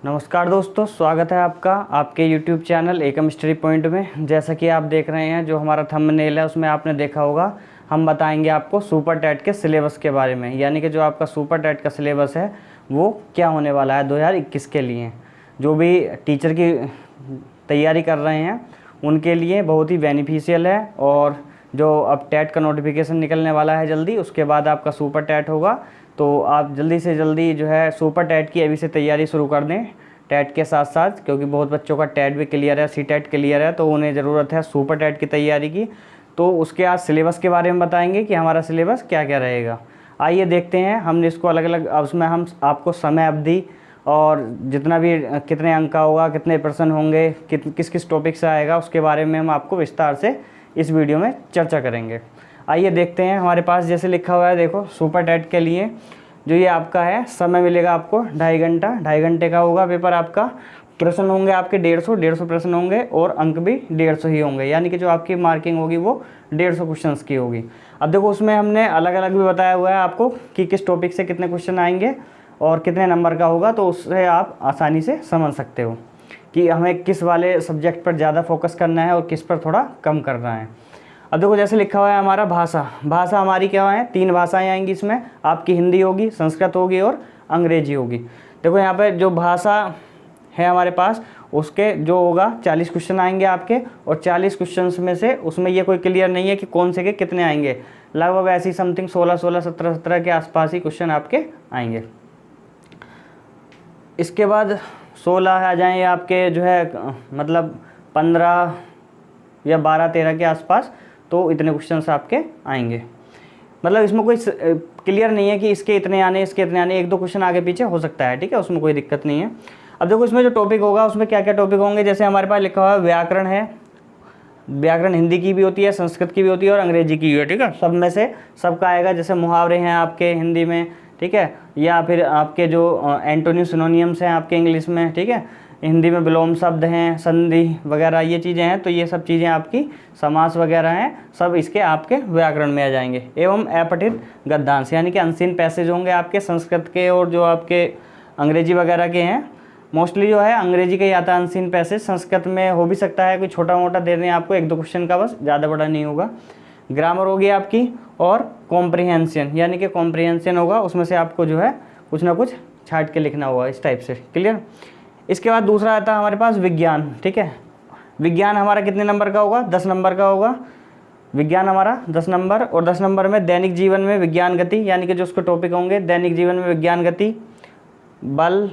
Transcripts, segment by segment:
नमस्कार दोस्तों, स्वागत है आपका आपके YouTube चैनल एकम स्टडी पॉइंट में। जैसा कि आप देख रहे हैं, जो हमारा थंबनेल है उसमें आपने देखा होगा, हम बताएंगे आपको सुपर टेट के सिलेबस के बारे में। यानी कि जो आपका सुपर टेट का सिलेबस है वो क्या होने वाला है 2021 के लिए। जो भी टीचर की तैयारी कर रहे हैं उनके लिए बहुत ही बेनिफिशियल है। और जो अब टेट का नोटिफिकेशन निकलने वाला है जल्दी, उसके बाद आपका सुपर टेट होगा, तो आप जल्दी से जल्दी जो है सुपर टेट की अभी से तैयारी शुरू कर दें टेट के साथ साथ, क्योंकि बहुत बच्चों का टेट भी क्लियर है, सी टेट क्लियर है, तो उन्हें ज़रूरत है सुपर टेट की तैयारी की। तो उसके आज सिलेबस के बारे में बताएंगे कि हमारा सिलेबस क्या क्या रहेगा। आइए देखते हैं, हमने इसको अलग अलग, उसमें हम आपको समय अवधि और जितना भी कितने अंक का होगा, कितने प्रश्न होंगे, किस किस टॉपिक से आएगा, उसके बारे में हम आपको विस्तार से इस वीडियो में चर्चा करेंगे। आइए देखते हैं। हमारे पास जैसे लिखा हुआ है, देखो सुपर टेट के लिए जो ये आपका है, समय मिलेगा आपको 2.5 घंटा, 2.5 घंटे का होगा पेपर आपका। प्रश्न होंगे आपके 150 प्रश्न होंगे और अंक भी 150 ही होंगे, यानी कि जो आपकी मार्किंग होगी वो 150 क्वेश्चंस की होगी। अब देखो उसमें हमने अलग अलग भी बताया हुआ है आपको कि किस टॉपिक से कितने क्वेश्चन आएंगे और कितने नंबर का होगा, तो उससे आप आसानी से समझ सकते हो कि हमें किस वाले सब्जेक्ट पर ज़्यादा फोकस करना है और किस पर थोड़ा कम करना है। अब देखो जैसे लिखा हुआ है हमारा भाषा हमारी क्या है, 3 भाषाएं आएंगी इसमें आपकी, हिंदी होगी, संस्कृत होगी और अंग्रेजी होगी। देखो यहाँ पे जो भाषा है हमारे पास, उसके जो होगा 40 क्वेश्चन आएंगे आपके, और 40 क्वेश्चन में से उसमें ये कोई क्लियर नहीं है कि कौन से के कितने आएंगे, लगभग ऐसी समथिंग 16 17 के आसपास ही क्वेश्चन आपके आएंगे। इसके बाद 16 आ जाएँ आपके जो है, मतलब 15 या 12-13 के आसपास, तो इतने क्वेश्चंस आपके आएंगे। मतलब इसमें कोई क्लियर नहीं है कि इसके इतने आने, इसके इतने आने, 1-2 क्वेश्चन आगे पीछे हो सकता है, ठीक है, उसमें कोई दिक्कत नहीं है। अब देखो इसमें जो टॉपिक होगा उसमें क्या क्या टॉपिक होंगे। जैसे हमारे पास लिखा हुआ है व्याकरण है, व्याकरण हिंदी की भी होती है, संस्कृत की भी होती है और अंग्रेजी की भी है, ठीक है, सब में से सबका आएगा। जैसे मुहावरे हैं आपके हिंदी में, ठीक है, या फिर आपके जो एंटोनिम सिनोनियम्स हैं आपके इंग्लिश में, ठीक है, हिंदी में विलोम शब्द हैं, संधि वगैरह ये चीज़ें हैं, तो ये सब चीज़ें आपकी समास वगैरह हैं, सब इसके आपके व्याकरण में आ जाएंगे। एवं अपठित गद्यांश, यानी कि अनसीन पैसेज होंगे आपके संस्कृत के और जो आपके अंग्रेजी वगैरह के हैं। मोस्टली जो है अंग्रेजी का ही आता है अनसीन पैसेज, संस्कृत में हो भी सकता है कोई छोटा मोटा दे दें आपको 1-2 क्वेश्चन का, बस ज़्यादा बड़ा नहीं होगा। ग्रामर होगी आपकी और कॉम्प्रिहेंशन, यानी कि कॉम्प्रिहेंशन होगा, उसमें से आपको जो है कुछ ना कुछ छाट के लिखना होगा, इस टाइप से, क्लियर। इसके बाद दूसरा आता है हमारे पास विज्ञान, ठीक है। विज्ञान हमारा कितने नंबर का होगा, 10 नंबर का होगा विज्ञान हमारा, 10 नंबर। और 10 नंबर में दैनिक जीवन में विज्ञान गति, यानी कि जो उसके टॉपिक होंगे, दैनिक जीवन में विज्ञान गति, बल,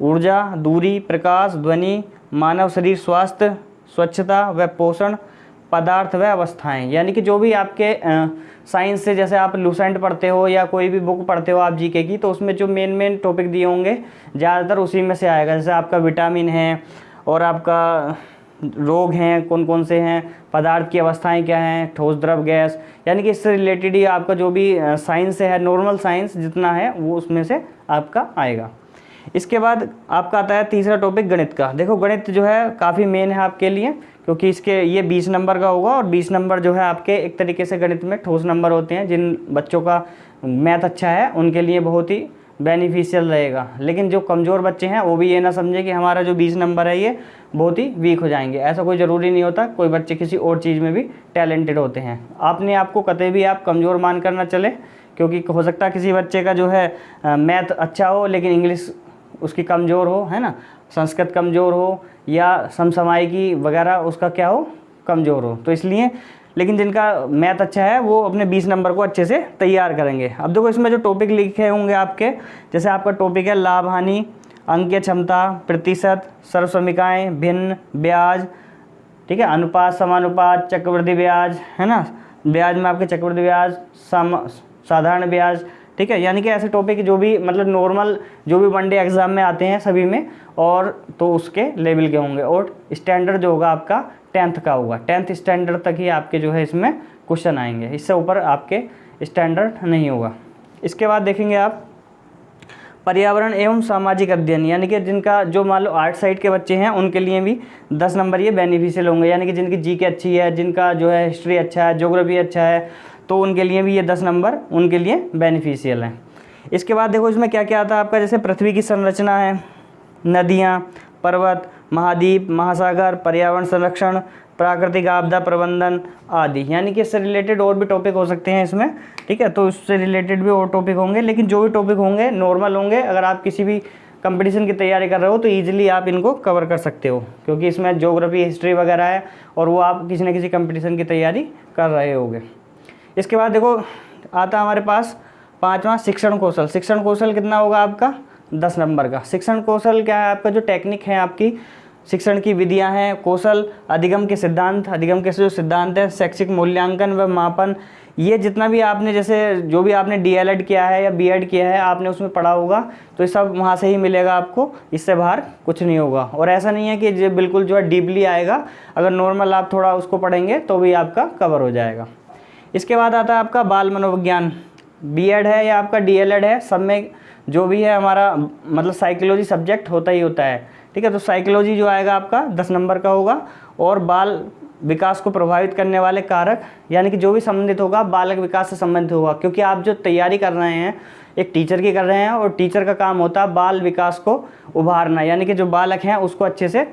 ऊर्जा, दूरी, प्रकाश, ध्वनि, मानव शरीर स्वास्थ्य, स्वच्छता व पोषण, पदार्थ व अवस्थाएं, यानी कि जो भी आपके साइंस से, जैसे आप लूसेंट पढ़ते हो या कोई भी बुक पढ़ते हो आप जीके की, तो उसमें जो मेन टॉपिक दिए होंगे ज़्यादातर उसी में से आएगा। जैसे आपका विटामिन है और आपका रोग हैं कौन कौन से हैं, पदार्थ की अवस्थाएं क्या हैं, ठोस द्रव गैस, यानी कि इससे रिलेटेड ही आपका जो भी साइंस है, नॉर्मल साइंस जितना है वो उसमें से आपका आएगा। इसके बाद आपका आता है तीसरा टॉपिक गणित का। देखो गणित जो है काफ़ी मेन है आपके लिए, क्योंकि इसके ये 20 नंबर का होगा, और 20 नंबर जो है आपके एक तरीके से गणित में ठोस नंबर होते हैं। जिन बच्चों का मैथ अच्छा है उनके लिए बहुत ही बेनिफिशियल रहेगा, लेकिन जो कमज़ोर बच्चे हैं वो भी ये ना समझे कि हमारा जो 20 नंबर है ये बहुत ही वीक हो जाएंगे, ऐसा कोई ज़रूरी नहीं होता। कोई बच्चे किसी और चीज़ में भी टैलेंटेड होते हैं। आपने आपको कतई भी आप कमज़ोर मान कर ना चले, क्योंकि हो सकता है किसी बच्चे का जो है मैथ अच्छा हो लेकिन इंग्लिश उसकी कमज़ोर हो, है ना, संस्कृत कमज़ोर हो, या समसामयिकी वगैरह उसका क्या हो, कमज़ोर हो। तो इसलिए, लेकिन जिनका मैथ अच्छा है वो अपने 20 नंबर को अच्छे से तैयार करेंगे। अब देखो इसमें जो टॉपिक लिखे होंगे आपके, जैसे आपका टॉपिक है लाभ हानि, अंकीय क्षमता, प्रतिशत, सर्वसमीकाएँ, भिन्न, ब्याज, ठीक है, अनुपात, समानुपात, चक्रवृद्धि ब्याज, है ना, ब्याज में आपके चक्रवृद्धि ब्याज, साधारण ब्याज, ठीक है, यानी कि ऐसे टॉपिक जो भी मतलब नॉर्मल जो भी वनडे एग्जाम में आते हैं सभी में, और तो उसके लेवल के होंगे। और स्टैंडर्ड जो होगा आपका 10th का होगा, 10th स्टैंडर्ड तक ही आपके जो है इसमें क्वेश्चन आएंगे, इससे ऊपर आपके स्टैंडर्ड नहीं होगा। इसके बाद देखेंगे आप पर्यावरण एवं सामाजिक अध्ययन, यानी कि जिनका जो मान लो आर्ट साइड के बच्चे हैं उनके लिए भी 10 नंबर ये बेनिफिशियल होंगे, यानी कि जिनकी जीके अच्छी है, जिनका जो है हिस्ट्री अच्छा है, ज्योग्राफी अच्छा है, तो उनके लिए भी ये 10 नंबर उनके लिए बेनिफिशियल हैं। इसके बाद देखो इसमें क्या क्या आता है आपका, जैसे पृथ्वी की संरचना है, नदियाँ, पर्वत, महाद्वीप, महासागर, पर्यावरण संरक्षण, प्राकृतिक आपदा प्रबंधन आदि। यानी कि इससे रिलेटेड और भी टॉपिक हो सकते हैं इसमें, ठीक है। तो इससे रिलेटेड भी और टॉपिक होंगे, लेकिन जो भी टॉपिक होंगे नॉर्मल होंगे। अगर आप किसी भी कंपटीशन की तैयारी कर रहे हो तो ईजिली आप इनको कवर कर सकते हो, क्योंकि इसमें ज्योग्राफी, हिस्ट्री वगैरह है और वो आप किसी न किसी कंपटीशन की तैयारी कर रहे होगे। इसके बाद देखो आता हमारे पास 5वां शिक्षण कौशल। शिक्षण कौशल कितना होगा आपका? 10 नंबर का। शिक्षण कौशल क्या है आपका? जो टेक्निक है आपकी, शिक्षण की विधियां हैं, कौशल, अधिगम के सिद्धांत, अधिगम के जो सिद्धांत है, शैक्षिक मूल्यांकन व मापन, ये जितना भी आपने जैसे जो भी आपने डीएलएड किया है या बीएड किया है आपने उसमें पढ़ा होगा, तो ये सब वहाँ से ही मिलेगा आपको, इससे बाहर कुछ नहीं होगा। और ऐसा नहीं है कि जो बिल्कुल जो है डीपली आएगा, अगर नॉर्मल आप थोड़ा उसको पढ़ेंगे तो भी आपका कवर हो जाएगा। इसके बाद आता है आपका बाल मनोविज्ञान। बीएड है या आपका डीएलएड है, सब में जो भी है हमारा मतलब साइकोलॉजी सब्जेक्ट होता ही होता है, ठीक है। तो साइकोलॉजी जो आएगा आपका 10 नंबर का होगा। और बाल विकास को प्रभावित करने वाले कारक, यानी कि जो भी संबंधित होगा बालक विकास से संबंधित होगा, क्योंकि आप जो तैयारी कर रहे हैं एक टीचर की कर रहे हैं, और टीचर का काम होता है बाल विकास को उभारना, यानी कि जो बालक हैं उसको अच्छे से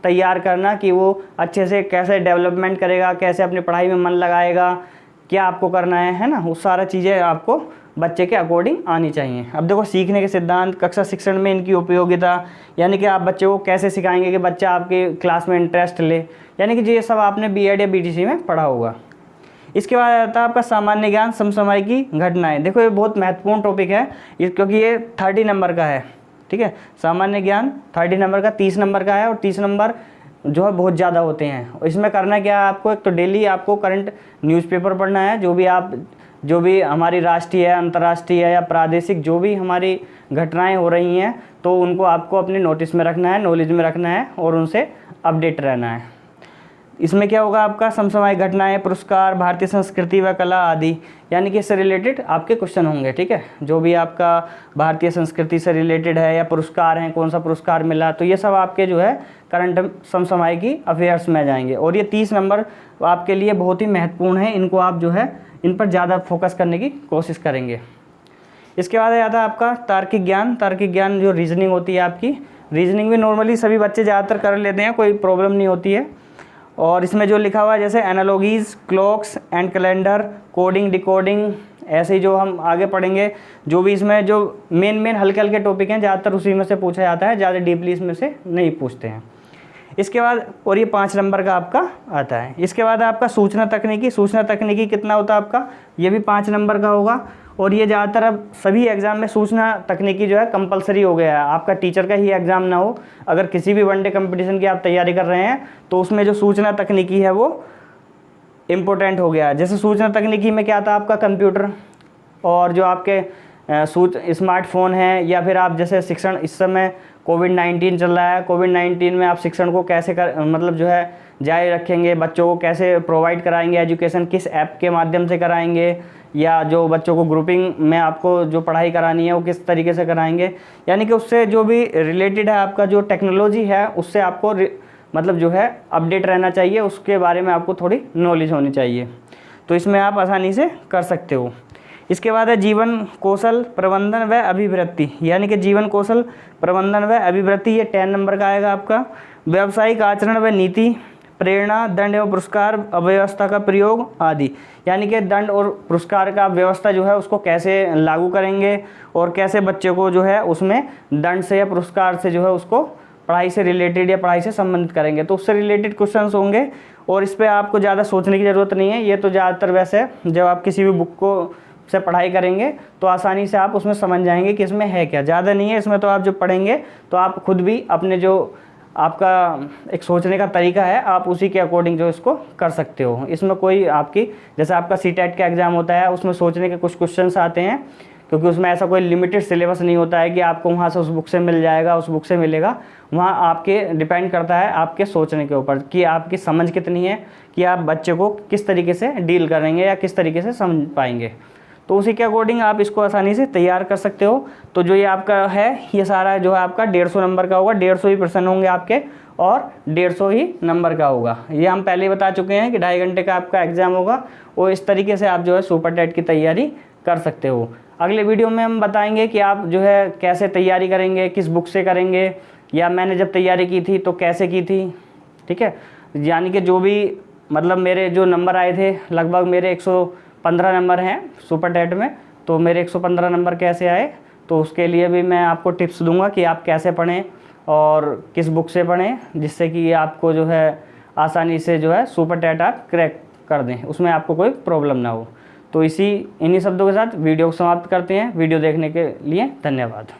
तैयार करना कि वो अच्छे से कैसे डेवलपमेंट करेगा, कैसे अपनी पढ़ाई में मन लगाएगा, क्या आपको करना है ना, वो सारा चीज़ें आपको बच्चे के अकॉर्डिंग आनी चाहिए। अब देखो सीखने के सिद्धांत, कक्षा शिक्षण में इनकी उपयोगिता, यानी कि आप बच्चे को कैसे सिखाएंगे कि बच्चा आपके क्लास में इंटरेस्ट ले, यानी कि ये सब आपने बीएड या बीटीसी में पढ़ा होगा। इसके बाद आता है आपका सामान्य ज्ञान, समसामयिकी घटनाएं। देखो ये बहुत महत्वपूर्ण टॉपिक है क्योंकि ये 30 नंबर का है, ठीक है। सामान्य ज्ञान 30 नंबर का, 30 नंबर का है, और 30 नंबर जो है बहुत ज़्यादा होते हैं। इसमें करना क्या है आपको? एक तो डेली आपको करंट न्यूज़पेपर पढ़ना है, जो भी हमारी राष्ट्रीय है, अंतर्राष्ट्रीय है या प्रादेशिक जो भी हमारी घटनाएं हो रही हैं, तो उनको आपको अपने नोटिस में रखना है, नॉलेज में रखना है और उनसे अपडेट रहना है। इसमें क्या होगा आपका? समसामयिक घटनाएं, पुरस्कार, भारतीय संस्कृति व कला आदि, यानी कि इससे रिलेटेड आपके क्वेश्चन होंगे, ठीक है। जो भी आपका भारतीय संस्कृति से रिलेटेड है या पुरस्कार हैं, कौन सा पुरस्कार मिला, तो ये सब आपके जो है करंट समसामयिकी अफेयर्स में जाएंगे। और ये 30 नंबर आपके लिए बहुत ही महत्वपूर्ण है, इनको आप जो है इन पर ज़्यादा फोकस करने की कोशिश करेंगे। इसके बाद आता है आपका तार्किक ज्ञान। तार्किक ज्ञान जो रीजनिंग होती है आपकी, रीजनिंग भी नॉर्मली सभी बच्चे ज़्यादातर कर लेते हैं, कोई प्रॉब्लम नहीं होती है। और इसमें जो लिखा हुआ है जैसे analogies, clocks and calendar, coding, decoding, ऐसे ही जो हम आगे पढ़ेंगे, जो भी इसमें जो मेन हल्के हल्के टॉपिक हैं ज़्यादातर उसी में से पूछा जाता है, ज़्यादा डीपली इसमें से नहीं पूछते हैं। इसके बाद और ये 5 नंबर का आपका आता है। इसके बाद आपका सूचना तकनीकी। सूचना तकनीकी कितना होता है आपका? ये भी 5 नंबर का होगा। और ये ज़्यादातर अब सभी एग्ज़ाम में सूचना तकनीकी जो है कंपलसरी हो गया है, आपका टीचर का ही एग्ज़ाम ना हो, अगर किसी भी वनडे कंपटीशन की आप तैयारी कर रहे हैं तो उसमें जो सूचना तकनीकी है वो इम्पोर्टेंट हो गया है। जैसे सूचना तकनीकी में क्या था आपका? कंप्यूटर और जो आपके स्मार्टफोन है, या फिर आप जैसे शिक्षण, इस समय कोविड-19 चल रहा है, कोविड-19 में आप शिक्षण को कैसे मतलब जो है जारी रखेंगे, बच्चों को कैसे प्रोवाइड कराएंगे एजुकेशन, किस ऐप के माध्यम से कराएंगे, या जो बच्चों को ग्रुपिंग में आपको जो पढ़ाई करानी है वो किस तरीके से कराएंगे, यानी कि उससे जो भी रिलेटेड है आपका जो टेक्नोलॉजी है उससे आपको मतलब जो है अपडेट रहना चाहिए, उसके बारे में आपको थोड़ी नॉलेज होनी चाहिए, तो इसमें आप आसानी से कर सकते हो। इसके बाद है जीवन कौशल प्रबंधन व अभिवृत्ति, यानी कि जीवन कौशल प्रबंधन व अभिवृत्ति, ये 10 नंबर का आएगा आपका। व्यावसायिक आचरण व नीति, प्रेरणा, दंड एवं पुरस्कार, अव्यवस्था का प्रयोग आदि, यानी कि दंड और पुरस्कार का व्यवस्था जो है उसको कैसे लागू करेंगे और कैसे बच्चे को जो है उसमें दंड से या पुरस्कार से जो है उसको पढ़ाई से रिलेटेड या पढ़ाई से संबंधित करेंगे, तो उससे रिलेटेड क्वेश्चंस होंगे। और इस पर आपको ज़्यादा सोचने की ज़रूरत नहीं है, ये तो ज़्यादातर वैसे जब आप किसी भी बुक को से पढ़ाई करेंगे तो आसानी से आप उसमें समझ जाएंगे कि इसमें है क्या, ज़्यादा नहीं है इसमें। तो आप जो पढ़ेंगे तो आप खुद भी अपने जो आपका एक सोचने का तरीका है आप उसी के अकॉर्डिंग जो इसको कर सकते हो। इसमें कोई आपकी जैसे आपका सीटेट का एग्ज़ाम होता है उसमें सोचने के कुछ क्वेश्चंस आते हैं, क्योंकि उसमें ऐसा कोई लिमिटेड सिलेबस नहीं होता है कि आपको वहाँ से उस बुक से मिल जाएगा, उस बुक से मिलेगा। वहाँ आपके डिपेंड करता है आपके सोचने के ऊपर कि आपकी समझ कितनी है, कि आप बच्चे को किस तरीके से डील करेंगे या किस तरीके से समझ पाएंगे, तो उसी के अकॉर्डिंग आप इसको आसानी से तैयार कर सकते हो। तो जो ये आपका है ये सारा जो है आपका 150 नंबर का होगा, 150 ही प्रश्न होंगे आपके और 150 ही नंबर का होगा। ये हम पहले ही बता चुके हैं कि 2.5 घंटे का आपका एग्ज़ाम होगा, और इस तरीके से आप जो है सुपर टेट की तैयारी कर सकते हो। अगले वीडियो में हम बताएंगे कि आप जो है कैसे तैयारी करेंगे, किस बुक से करेंगे, या मैंने जब तैयारी की थी तो कैसे की थी, ठीक है। यानी कि जो भी मतलब मेरे जो नंबर आए थे, लगभग मेरे 115 नंबर हैं सुपर टेट में, तो मेरे 115 नंबर कैसे आए, तो उसके लिए भी मैं आपको टिप्स दूंगा कि आप कैसे पढ़ें और किस बुक से पढ़ें, जिससे कि आपको जो है आसानी से जो है सुपर टेट आप क्रैक कर दें, उसमें आपको कोई प्रॉब्लम ना हो। तो इन्हीं शब्दों के साथ वीडियो को समाप्त करते हैं। वीडियो देखने के लिए धन्यवाद।